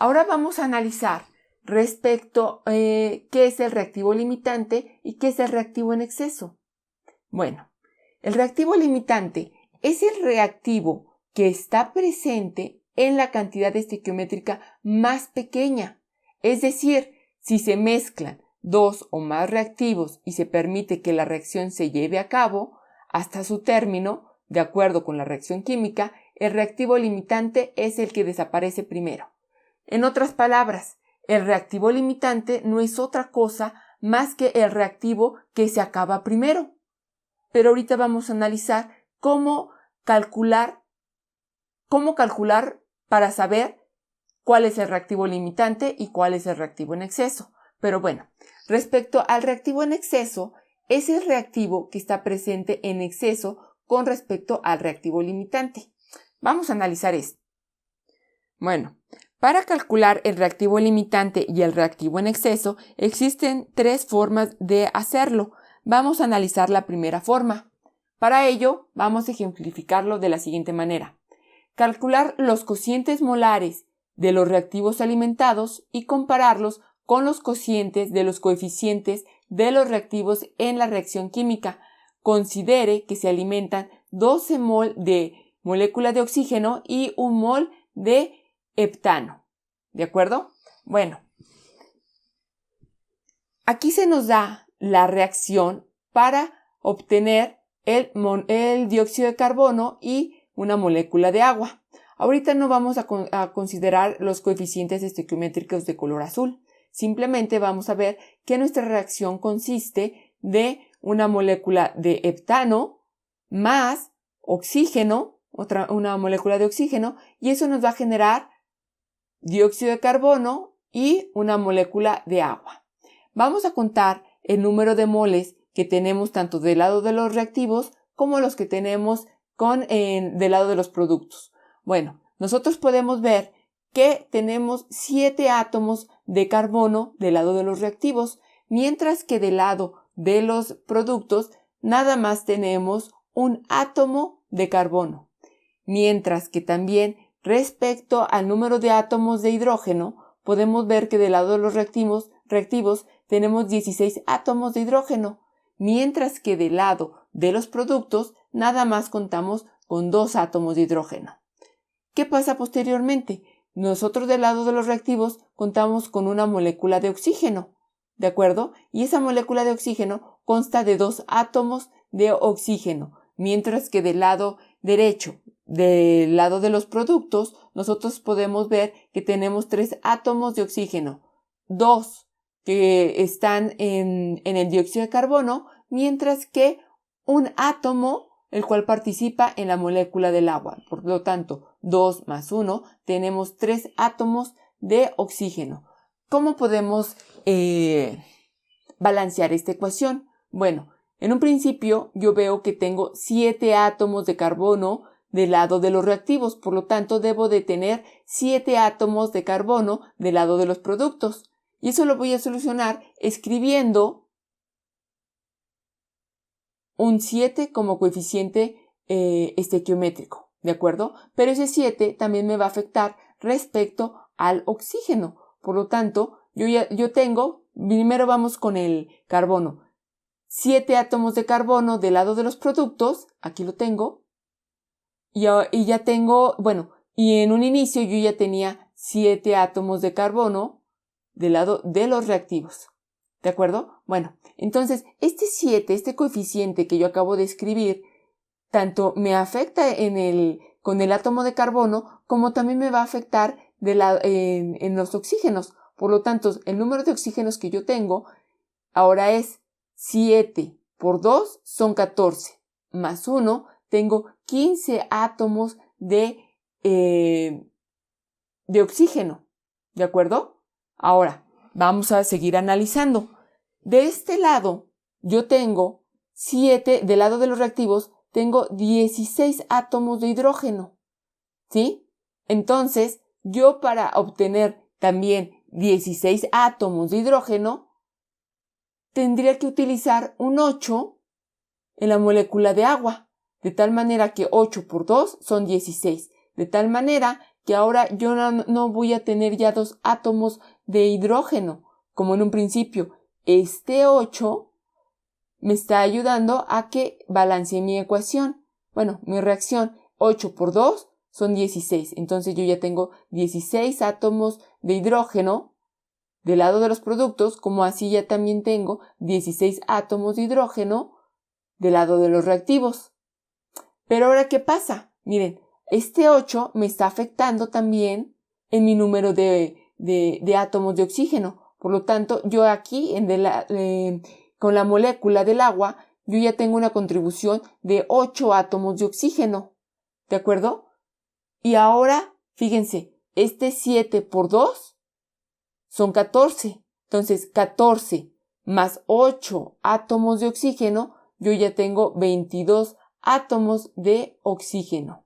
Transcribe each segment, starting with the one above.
Ahora vamos a analizar respecto qué es el reactivo limitante y qué es el reactivo en exceso. Bueno, el reactivo limitante es el reactivo que está presente en la cantidad estequiométrica más pequeña. Es decir, si se mezclan dos o más reactivos y se permite que la reacción se lleve a cabo hasta su término, de acuerdo con la reacción química, el reactivo limitante es el que desaparece primero. En otras palabras, el reactivo limitante no es otra cosa más que el reactivo que se acaba primero. Pero ahorita vamos a analizar cómo calcular para saber cuál es el reactivo limitante y cuál es el reactivo en exceso. Pero bueno, respecto al reactivo en exceso, es el reactivo que está presente en exceso con respecto al reactivo limitante. Vamos a analizar esto. Bueno, para calcular el reactivo limitante y el reactivo en exceso, existen tres formas de hacerlo. Vamos a analizar la primera forma. Para ello, vamos a ejemplificarlo de la siguiente manera. Calcular los cocientes molares de los reactivos alimentados y compararlos con los cocientes de los coeficientes de los reactivos en la reacción química. Considere que se alimentan 12 mol de molécula de oxígeno y 1 mol de heptano. ¿De acuerdo? Bueno, aquí se nos da la reacción para obtener el dióxido de carbono y una molécula de agua. Ahorita no vamos a considerar los coeficientes estequiométricos de color azul. Simplemente vamos a ver que nuestra reacción consiste de una molécula de heptano más oxígeno, una molécula de oxígeno, y eso nos va a generar dióxido de carbono y una molécula de agua. Vamos a contar el número de moles que tenemos tanto del lado de los reactivos como los que tenemos del lado de los productos. Bueno, nosotros podemos ver que tenemos 7 átomos de carbono del lado de los reactivos, mientras que del lado de los productos nada más tenemos un átomo de carbono. Mientras que también respecto al número de átomos de hidrógeno, podemos ver que del lado de los reactivos tenemos 16 átomos de hidrógeno, mientras que del lado de los productos nada más contamos con 2 átomos de hidrógeno. ¿Qué pasa posteriormente? Nosotros del lado de los reactivos contamos con una molécula de oxígeno, ¿de acuerdo? Y esa molécula de oxígeno consta de 2 átomos de oxígeno, mientras que del lado derecho, del lado de los productos, nosotros podemos ver que tenemos 3 átomos de oxígeno, 2 que están en el dióxido de carbono, mientras que un átomo el cual participa en la molécula del agua. Por lo tanto, 2 más 1, tenemos 3 átomos de oxígeno. ¿Cómo podemos balancear esta ecuación? Bueno, en un principio yo veo que tengo 7 átomos de carbono del lado de los reactivos, por lo tanto debo de tener 7 átomos de carbono del lado de los productos. Y eso lo voy a solucionar escribiendo un 7 como coeficiente estequiométrico, ¿de acuerdo? Pero ese 7 también me va a afectar respecto al oxígeno. Por lo tanto, yo tengo, primero vamos con el carbono, 7 átomos de carbono del lado de los productos, aquí lo tengo, y ya tengo, bueno, y en un inicio yo ya tenía 7 átomos de carbono del lado de los reactivos. ¿De acuerdo? Bueno, entonces este 7, este coeficiente que yo acabo de escribir, tanto me afecta con el átomo de carbono, como también me va a afectar en los oxígenos. Por lo tanto, el número de oxígenos que yo tengo ahora es 7 por 2 son 14, más 1 tengo 15 átomos de oxígeno. ¿De acuerdo? Ahora, vamos a seguir analizando. De este lado, yo tengo 7, del lado de los reactivos, tengo 16 átomos de hidrógeno. ¿Sí? Entonces, yo para obtener también 16 átomos de hidrógeno, tendría que utilizar un 8 en la molécula de agua, de tal manera que 8 por 2 son 16, de tal manera que ahora yo no voy a tener ya 2 átomos de hidrógeno, como en un principio. Este 8 me está ayudando a que balancee mi ecuación. Bueno, mi reacción, 8 por 2 son 16. Entonces yo ya tengo 16 átomos de hidrógeno del lado de los productos, como así ya también tengo 16 átomos de hidrógeno del lado de los reactivos. Pero ahora, ¿qué pasa? Miren, este 8 me está afectando también en mi número de átomos de oxígeno. Por lo tanto, yo aquí con la molécula del agua, yo ya tengo una contribución de 8 átomos de oxígeno. ¿De acuerdo? Y ahora, fíjense, este 7 por 2 son 14. Entonces, 14 más 8 átomos de oxígeno, yo ya tengo 22 átomos de oxígeno.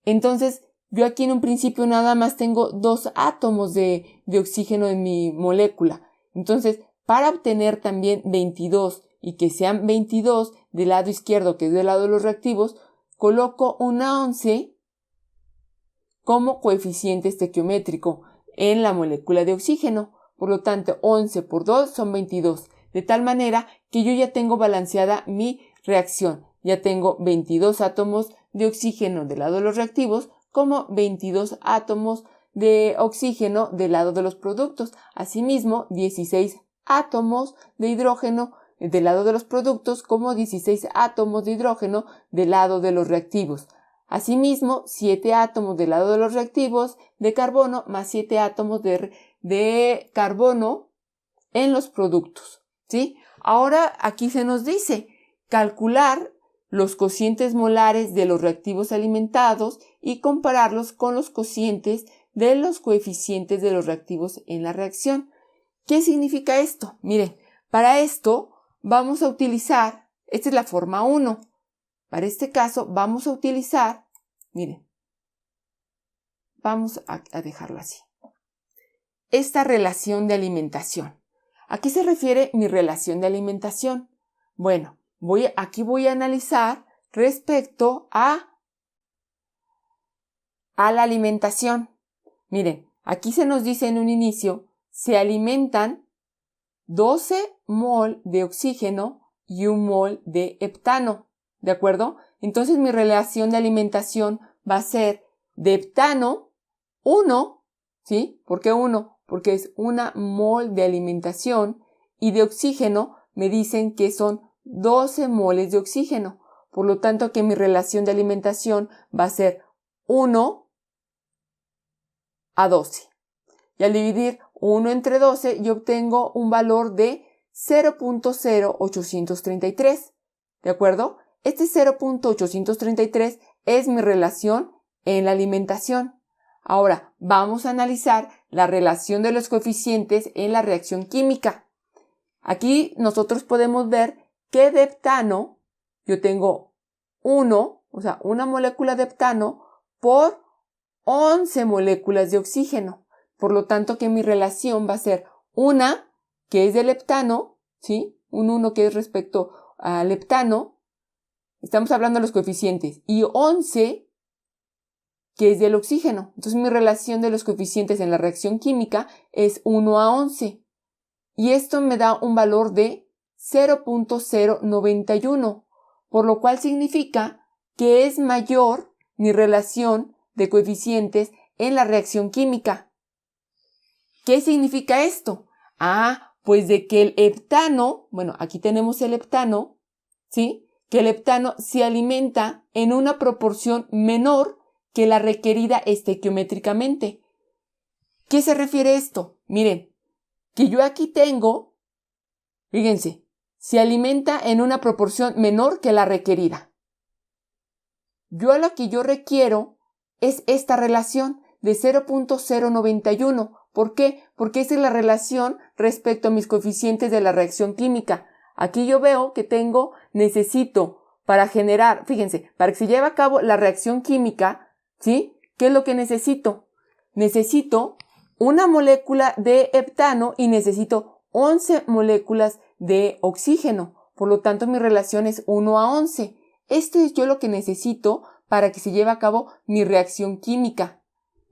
Entonces, yo aquí en un principio nada más tengo 2 átomos de oxígeno en mi molécula. Entonces, para obtener también 22 y que sean 22 del lado izquierdo, que es del lado de los reactivos, coloco una 11 como coeficiente estequiométrico en la molécula de oxígeno. Por lo tanto, 11 por 2 son 22. De tal manera que yo ya tengo balanceada mi reacción. Ya tengo 22 átomos de oxígeno del lado de los reactivos, como 22 átomos de oxígeno del lado de los productos. Asimismo, 16 átomos de hidrógeno del lado de los productos, como 16 átomos de hidrógeno del lado de los reactivos. Asimismo, 7 átomos del lado de los reactivos de carbono más 7 átomos de carbono en los productos, ¿sí? Ahora aquí se nos dice calcular los cocientes molares de los reactivos alimentados y compararlos con los cocientes de los coeficientes de los reactivos en la reacción. ¿Qué significa esto? Miren, para esto vamos a utilizar, esta es la forma 1. Para este caso vamos a utilizar, miren, vamos a dejarlo así. Esta relación de alimentación. ¿A qué se refiere mi relación de alimentación? Bueno, aquí voy a analizar respecto a la alimentación. Miren, aquí se nos dice en un inicio, se alimentan 12 mol de oxígeno y 1 mol de heptano. ¿De acuerdo? Entonces mi relación de alimentación va a ser de heptano 1, ¿sí? ¿Por qué 1? Porque es 1 mol de alimentación, y de oxígeno me dicen que son 12 moles de oxígeno. Por lo tanto, que mi relación de alimentación va a ser 1 a 12. Y al dividir 1 entre 12, yo obtengo un valor de 0.0833. ¿De acuerdo? Este 0.833 es mi relación en la alimentación. Ahora, vamos a analizar la relación de los coeficientes en la reacción química. Aquí nosotros podemos ver que de heptano yo tengo 1, o sea, una molécula de heptano por 11 moléculas de oxígeno. Por lo tanto, que mi relación va a ser una que es del heptano, ¿sí? Un 1 que es respecto al heptano. Estamos hablando de los coeficientes. Y 11 que es del oxígeno. Entonces mi relación de los coeficientes en la reacción química es 1 a 11. Y esto me da un valor de 0.091, por lo cual significa que es mayor mi relación de coeficientes en la reacción química. ¿Qué significa esto? Pues de que el heptano, bueno, aquí tenemos el heptano, ¿sí? Que el heptano se alimenta en una proporción menor que la requerida estequiométricamente. ¿Qué se refiere esto? Miren, que yo aquí tengo, fíjense, se alimenta en una proporción menor que la requerida. Yo lo que yo requiero es esta relación de 0.091. ¿Por qué? Porque esa es la relación respecto a mis coeficientes de la reacción química. Aquí yo veo que necesito para generar, fíjense, para que se lleve a cabo la reacción química, ¿sí? ¿Qué es lo que necesito? Necesito una molécula de heptano y necesito 11 moléculas de oxígeno. Por lo tanto, mi relación es 1 a 11. Esto es yo lo que necesito para que se lleve a cabo mi reacción química.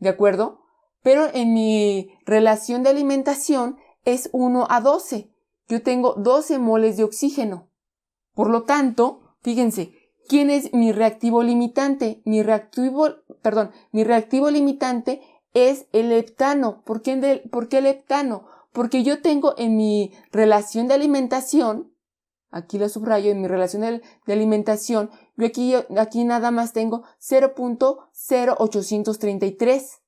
¿de acuerdo? Pero en mi relación de alimentación es 1:12. Yo tengo 12 moles de oxígeno. Por lo tanto, fíjense, ¿quién es mi reactivo limitante? Mi reactivo limitante es el heptano. ¿Por qué el heptano? Porque yo tengo en mi relación de alimentación, aquí lo subrayo, en mi relación de alimentación, yo aquí nada más tengo 0.0833,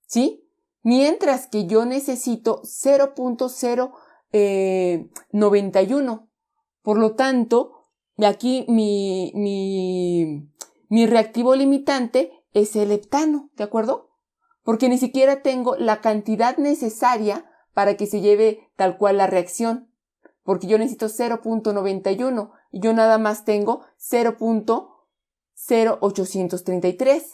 ¿sí? Mientras que yo necesito 0.091. Por lo tanto, aquí mi reactivo limitante es el heptano, ¿de acuerdo? Porque ni siquiera tengo la cantidad necesaria para que se lleve tal cual la reacción, porque yo necesito 0.91 y yo nada más tengo 0.0833.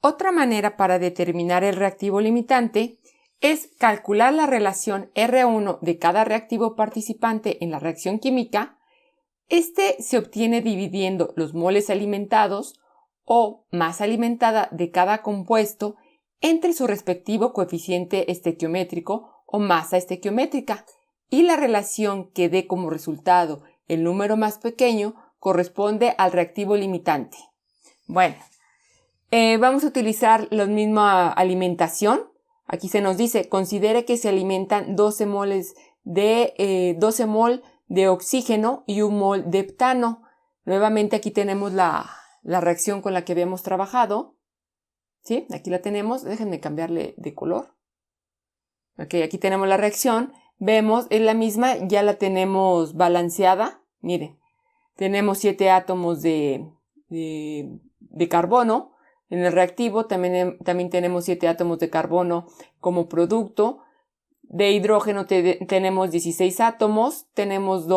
Otra manera para determinar el reactivo limitante es calcular la relación R1 de cada reactivo participante en la reacción química. Este se obtiene dividiendo los moles alimentados o masa alimentada de cada compuesto entre su respectivo coeficiente estequiométrico o masa estequiométrica, y la relación que dé como resultado el número más pequeño corresponde al reactivo limitante. Bueno, vamos a utilizar la misma alimentación. Aquí se nos dice, considere que se alimentan 12 mol de oxígeno y 1 mol de heptano. Nuevamente aquí tenemos la reacción con la que habíamos trabajado. ¿Sí? Aquí la tenemos. Déjenme cambiarle de color. Ok, aquí tenemos la reacción. Vemos, es la misma, ya la tenemos balanceada. Miren, tenemos 7 átomos de carbono. En el reactivo también tenemos 7 átomos de carbono como producto. De hidrógeno tenemos 16 átomos. Tenemos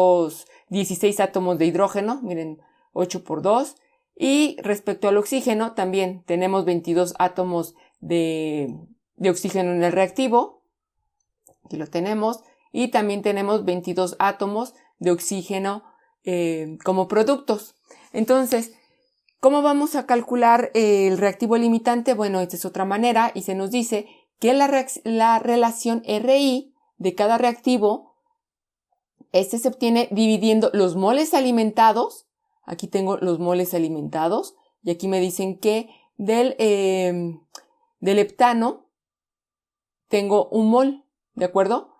16 átomos de hidrógeno. Miren, 8 por 2. Y respecto al oxígeno, también tenemos 22 átomos de oxígeno en el reactivo. Aquí lo tenemos. Y también tenemos 22 átomos de oxígeno como productos. Entonces, ¿cómo vamos a calcular el reactivo limitante? Bueno, esta es otra manera y se nos dice que la relación RI de cada reactivo, se obtiene dividiendo los moles alimentados. Aquí tengo los moles alimentados y aquí me dicen que del heptano tengo 1 mol, ¿de acuerdo?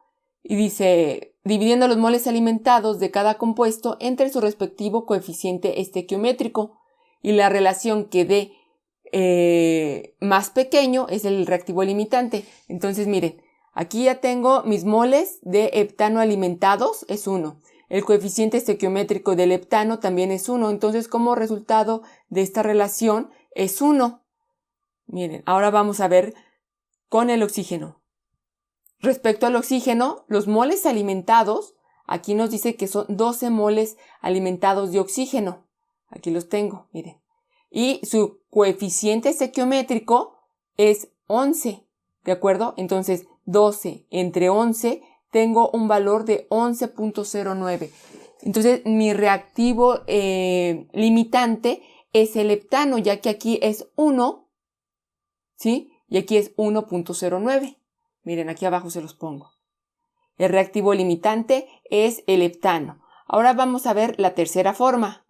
Y dice, dividiendo los moles alimentados de cada compuesto entre su respectivo coeficiente estequiométrico, y la relación que dé más pequeño es el reactivo limitante. Entonces, miren, aquí ya tengo mis moles de heptano alimentados, es 1. El coeficiente estequiométrico del heptano también es 1. Entonces, como resultado de esta relación es 1. Miren, ahora vamos a ver con el oxígeno. Respecto al oxígeno, los moles alimentados, aquí nos dice que son 12 moles alimentados de oxígeno. Aquí los tengo, miren. Y su coeficiente estequiométrico es 11, ¿de acuerdo? Entonces, 12 entre 11, tengo un valor de 11.09. Entonces, mi reactivo limitante es el heptano, ya que aquí es 1, ¿sí? Y aquí es 1.09. Miren, aquí abajo se los pongo. El reactivo limitante es el heptano. Ahora vamos a ver la tercera forma.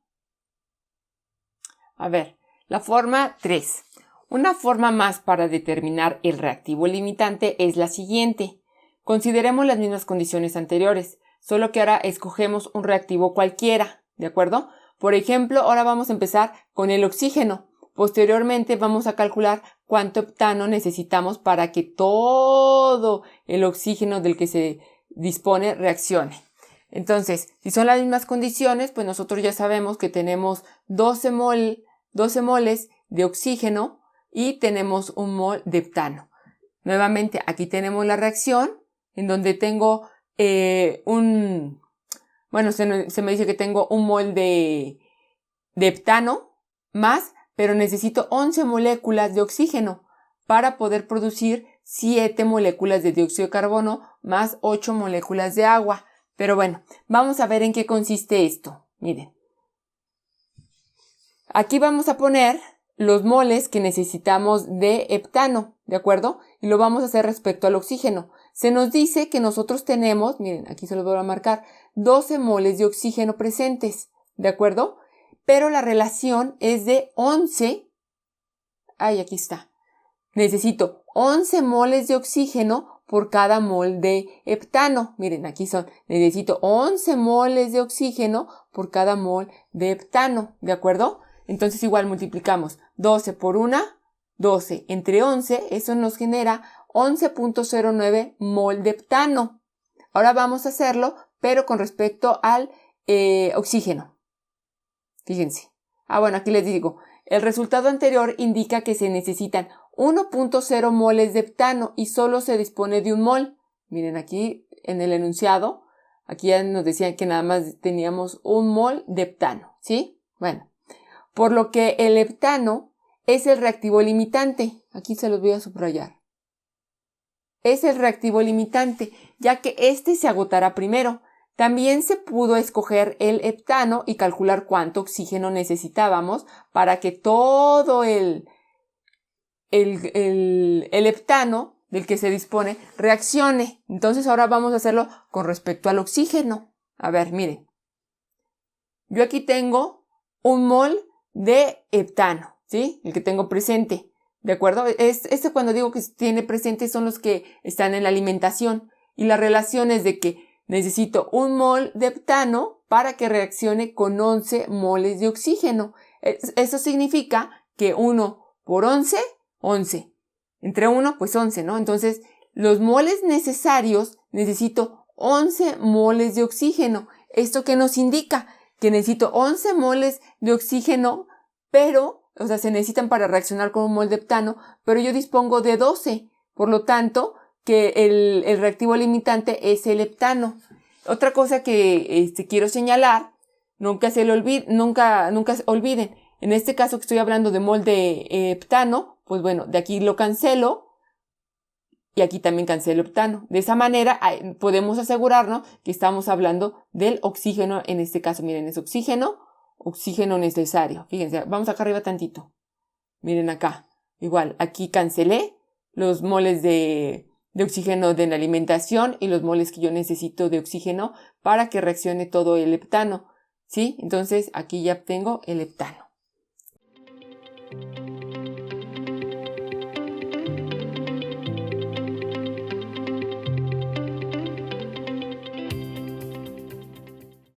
A ver, la forma 3. Una forma más para determinar el reactivo limitante es la siguiente. Consideremos las mismas condiciones anteriores, solo que ahora escogemos un reactivo cualquiera, ¿de acuerdo? Por ejemplo, ahora vamos a empezar con el oxígeno. Posteriormente vamos a calcular cuánto heptano necesitamos para que todo el oxígeno del que se dispone reaccione. Entonces, si son las mismas condiciones, pues nosotros ya sabemos que tenemos 12 moles de oxígeno y tenemos 1 mol de heptano. Nuevamente, aquí tenemos la reacción en donde tengo se me dice que tengo 1 mol de heptano más, pero necesito 11 moléculas de oxígeno para poder producir 7 moléculas de dióxido de carbono más 8 moléculas de agua. Pero bueno, vamos a ver en qué consiste esto. Miren. Aquí vamos a poner los moles que necesitamos de heptano, ¿de acuerdo? Y lo vamos a hacer respecto al oxígeno. Se nos dice que nosotros tenemos, miren, aquí se los voy a marcar, 12 moles de oxígeno presentes, ¿de acuerdo? Pero la relación es de 11. Aquí está. Necesito 11 moles de oxígeno por cada mol de heptano. Miren, aquí son. Necesito 11 moles de oxígeno por cada mol de heptano, ¿de acuerdo? Entonces igual multiplicamos 12 por 1, 12 entre 11, eso nos genera 11.09 mol de heptano. Ahora vamos a hacerlo, pero con respecto al oxígeno. Fíjense. Bueno, aquí les digo, el resultado anterior indica que se necesitan 1.0 moles de heptano y solo se dispone de un mol. Miren aquí en el enunciado, aquí ya nos decían que nada más teníamos un mol de heptano, ¿sí? Bueno, por lo que el heptano es el reactivo limitante. Aquí se los voy a subrayar. Es el reactivo limitante, ya que este se agotará primero. También se pudo escoger el heptano y calcular cuánto oxígeno necesitábamos para que todo el heptano del que se dispone reaccione. Entonces ahora vamos a hacerlo con respecto al oxígeno. A ver, miren. Yo aquí tengo un mol de heptano, ¿sí? El que tengo presente, ¿de acuerdo? Cuando digo que tiene presente son los que están en la alimentación. Y la relación es de que necesito un mol de heptano para que reaccione con 11 moles de oxígeno. Eso significa que 1 por 11, 11. Entre 1, pues 11, ¿no? Entonces, los moles necesarios, necesito 11 moles de oxígeno. ¿Esto qué nos indica? Que necesito 11 moles de oxígeno, pero, se necesitan para reaccionar con un mol de heptano, pero yo dispongo de 12. Por lo tanto, que el reactivo limitante es el heptano. Otra cosa que quiero señalar, nunca olviden, en este caso que estoy hablando de mol de heptano, pues bueno, de aquí lo cancelo y aquí también cancelo heptano. De esa manera podemos asegurarnos que estamos hablando del oxígeno, en este caso, miren, es oxígeno necesario. Fíjense, vamos acá arriba tantito. Miren acá, igual, aquí cancelé los moles de oxígeno de la alimentación y los moles que yo necesito de oxígeno para que reaccione todo el heptano, ¿sí? Entonces, aquí ya tengo el heptano.